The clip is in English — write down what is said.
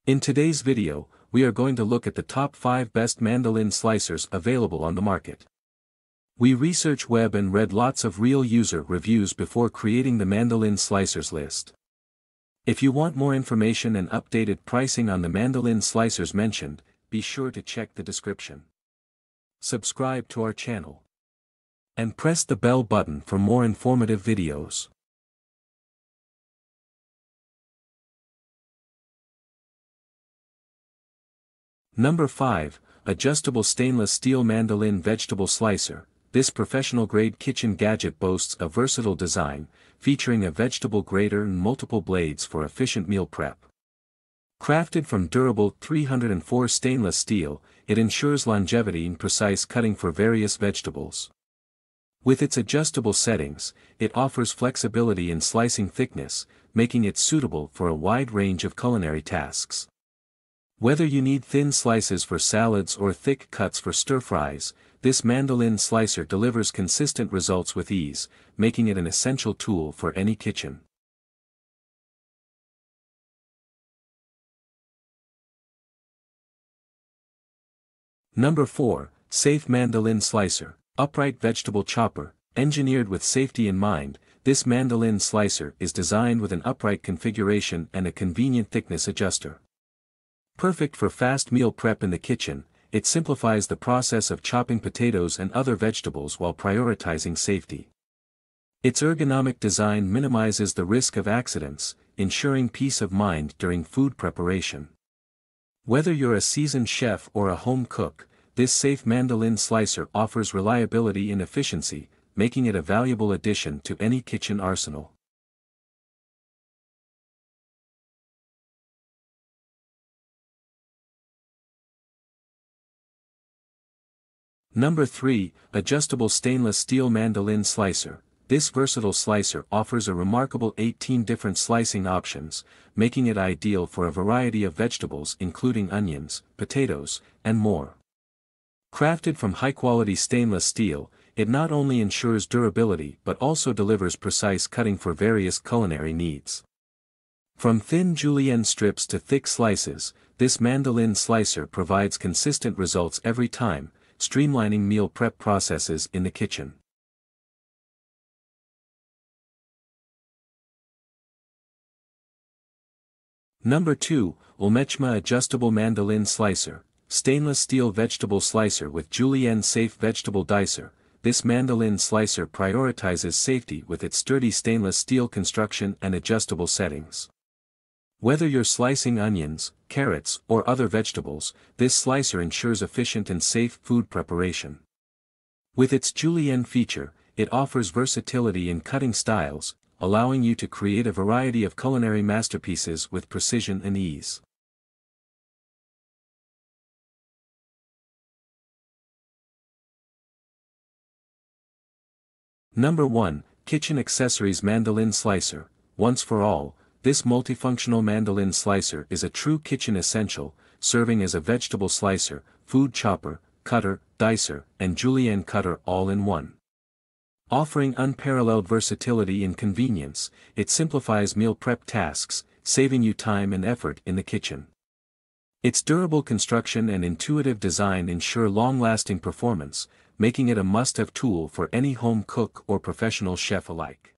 In today's video, we are going to look at the top 5 best mandoline slicers available on the market. We researched web and read lots of real user reviews before creating the Mandoline Slicers list. If you want more information and updated pricing on the Mandoline Slicers mentioned, be sure to check the description. Subscribe to our channel. And press the bell button for more informative videos. Number 5, Adjustable Stainless Steel Mandoline Vegetable Slicer. This professional-grade kitchen gadget boasts a versatile design, featuring a vegetable grater and multiple blades for efficient meal prep. Crafted from durable 304 stainless steel, it ensures longevity and precise cutting for various vegetables. With its adjustable settings, it offers flexibility in slicing thickness, making it suitable for a wide range of culinary tasks. Whether you need thin slices for salads or thick cuts for stir-fries, this Mandoline slicer delivers consistent results with ease, making it an essential tool for any kitchen. Number 4, Safe Mandoline Slicer. Upright Vegetable Chopper. Engineered with safety in mind, this Mandoline slicer is designed with an upright configuration and a convenient thickness adjuster. Perfect for fast meal prep in the kitchen, it simplifies the process of chopping potatoes and other vegetables while prioritizing safety. Its ergonomic design minimizes the risk of accidents, ensuring peace of mind during food preparation. Whether you're a seasoned chef or a home cook, this safe Mandoline slicer offers reliability and efficiency, making it a valuable addition to any kitchen arsenal. Number 3, Adjustable Stainless Steel Mandoline Slicer. This versatile slicer offers a remarkable 18 different slicing options, making it ideal for a variety of vegetables including onions, potatoes, and more. Crafted from high-quality stainless steel, it not only ensures durability but also delivers precise cutting for various culinary needs. From thin julienne strips to thick slices, this Mandoline slicer provides consistent results every time, streamlining meal prep processes in the kitchen. Number 2, LMETJMA Adjustable Mandoline Slicer. Stainless steel vegetable slicer with julienne-safe vegetable dicer. This Mandoline slicer prioritizes safety with its sturdy stainless steel construction and adjustable settings. Whether you're slicing onions, carrots, or other vegetables, this slicer ensures efficient and safe food preparation. With its julienne feature, it offers versatility in cutting styles, allowing you to create a variety of culinary masterpieces with precision and ease. Number 1, Kitchen Accessories Mandoline Slicer. Once for all, this multifunctional Mandoline slicer is a true kitchen essential, serving as a vegetable slicer, food chopper, cutter, dicer, and julienne cutter all in one. Offering unparalleled versatility and convenience, it simplifies meal prep tasks, saving you time and effort in the kitchen. Its durable construction and intuitive design ensure long-lasting performance, making it a must-have tool for any home cook or professional chef alike.